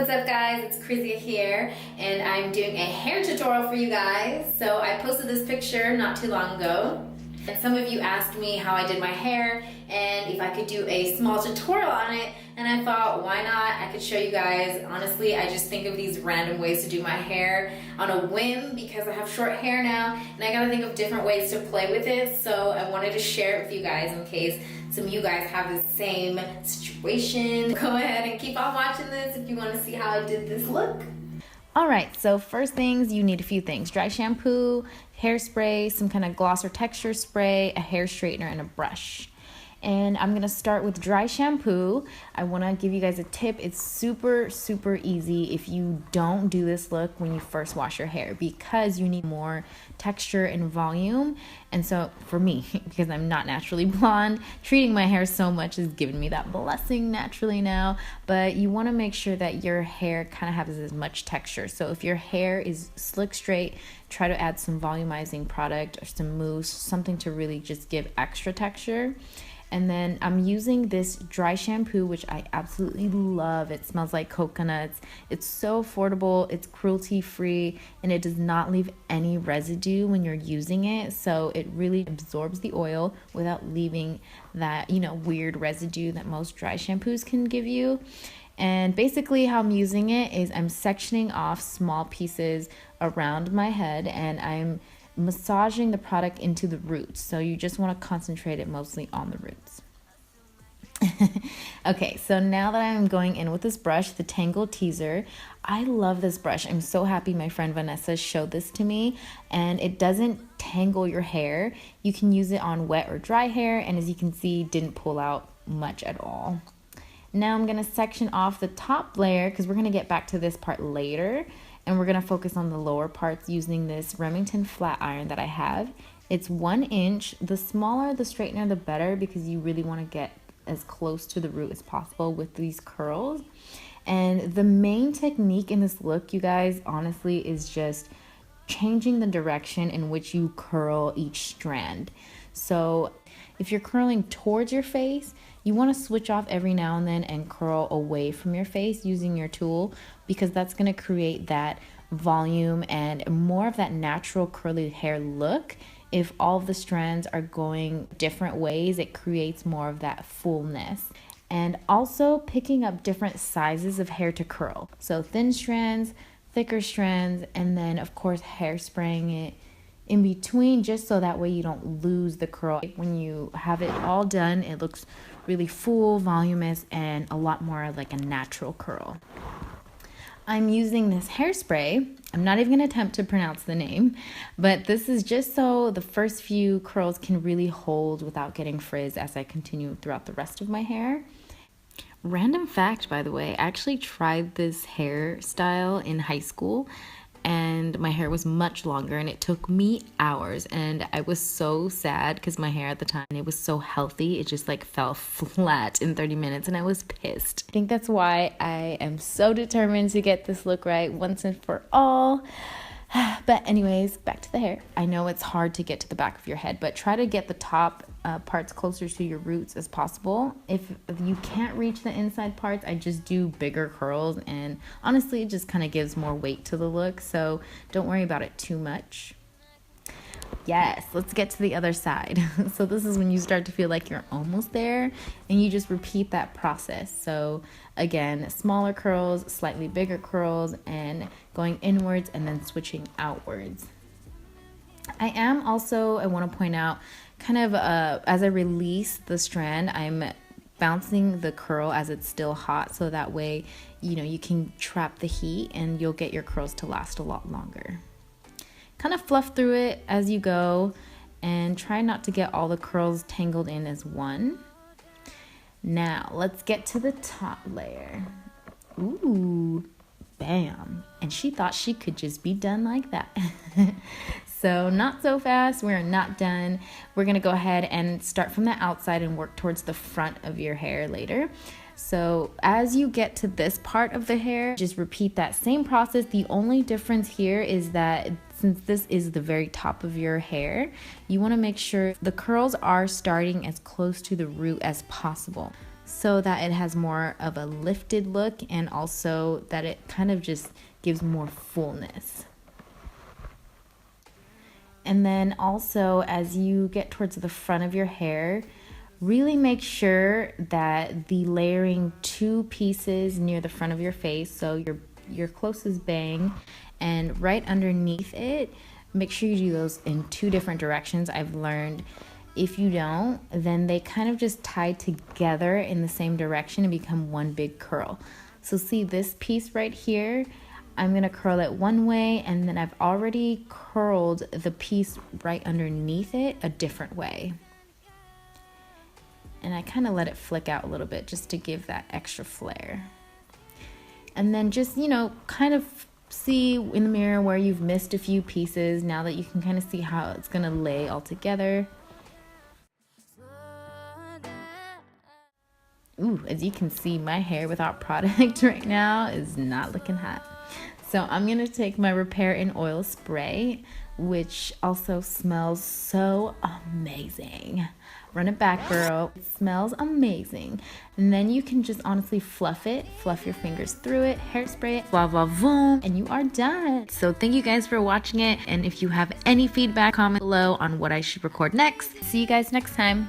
What's up guys, it's Krizia here and I'm doing a hair tutorial for you guys. So I posted this picture not too long ago and some of you asked me how I did my hair and if I could do a small tutorial on it, and I thought why not, I could show you guys. Honestly, I just think of these random ways to do my hair on a whim because I have short hair now and I gotta think of different ways to play with it, so I wanted to share it with you guys in case some of you guys have the same situation. Go ahead and keep on watching this if you want to see how I did this look. Alright, so first things, you need a few things. Dry shampoo, hairspray, some kind of gloss or texture spray, a hair straightener, and a brush. And I'm going to start with dry shampoo. I want to give you guys a tip. It's super easy if you don't do this look when you first wash your hair because you need more texture and volume. And so for me, because I'm not naturally blonde, treating my hair so much has given me that blessing naturally now. But you want to make sure that your hair kind of has as much texture. So if your hair is slick straight, try to add some volumizing product or some mousse, something to really just give extra texture. And then I'm using this dry shampoo, which I absolutely love. It smells like coconuts. It's so affordable, it's cruelty-free, and it does not leave any residue when you're using it. So it really absorbs the oil without leaving that, weird residue that most dry shampoos can give you. And basically how I'm using it is I'm sectioning off small pieces around my head and I'm massaging the product into the roots. So you just want to concentrate it mostly on the roots. Okay, so now that I'm going in with this brush, the Tangle Teezer, I love this brush. I'm so happy my friend Vanessa showed this to me, and it doesn't tangle your hair. You can use it on wet or dry hair, and as you can see, didn't pull out much at all. Now I'm going to section off the top layer because we're going to get back to this part later. And we're going to focus on the lower parts using this Remington flat iron that I have. It's 1 inch. The smaller the straightener, the better, because you really want to get as close to the root as possible with these curls. And the main technique in this look, you guys, honestly, is just changing the direction in which you curl each strand. So if you're curling towards your face, you want to switch off every now and then and curl away from your face using your tool, because that's going to create that volume and more of that natural curly hair look. If all of the strands are going different ways, it creates more of that fullness. And also picking up different sizes of hair to curl. So thin strands, thicker strands, and then of course hairspraying it in between, just so that way you don't lose the curl. When you have it all done, it looks really full, voluminous, and a lot more like a natural curl. I'm using this hairspray. I'm not even going to attempt to pronounce the name, but this is just so the first few curls can really hold without getting frizz as I continue throughout the rest of my hair. Random fact, by the way, I actually tried this hairstyle in high school and my hair was much longer and it took me hours, and I was so sad because my hair at the time, it was so healthy, it just like fell flat in 30 minutes and I was pissed. I think that's why I am so determined to get this look right once and for all. But anyways, back to the hair. I know it's hard to get to the back of your head, but try to get the top parts closer to your roots as possible. If you can't reach the inside parts, I just do bigger curls, and honestly, it just kind of gives more weight to the look, so don't worry about it too much. Yes, let's get to the other side. So this is when you start to feel like you're almost there, and you just repeat that process. So again, smaller curls, slightly bigger curls, and going inwards and then switching outwards. I want to point out, kind of as I release the strand, I'm bouncing the curl as it's still hot, so that way, you can trap the heat and you'll get your curls to last a lot longer. Kind of fluff through it as you go and try not to get all the curls tangled in as one. Now let's get to the top layer. Ooh, bam. And she thought she could just be done like that. So not so fast, we're not done. We're gonna go ahead and start from the outside and work towards the front of your hair later. So as you get to this part of the hair, just repeat that same process. The only difference here is that since this is the very top of your hair, you want to make sure the curls are starting as close to the root as possible. so that it has more of a lifted look, and also that it kind of just gives more fullness. And then also, as you get towards the front of your hair, really make sure that the layering 2 pieces near the front of your face, so your closest bang and right underneath it, make sure you do those in 2 different directions. I've learned if you don't, then they kind of just tie together in the same direction and become one big curl. So see this piece right here, I'm gonna curl it one way, and then I've already curled the piece right underneath it a different way. And I kind of let it flick out a little bit just to give that extra flair. And then just, you know, kind of see in the mirror where you've missed a few pieces now that you can kind of see how it's gonna lay all together. Ooh, as you can see, my hair without product right now is not looking hot. So I'm gonna take my Repair in Oil spray, which also smells so amazing. Run it back, girl. It smells amazing. And then you can just honestly fluff it, fluff your fingers through it, hairspray it, voila, voila, voom, and you are done. So thank you guys for watching it. And if you have any feedback, comment below on what I should record next. See you guys next time.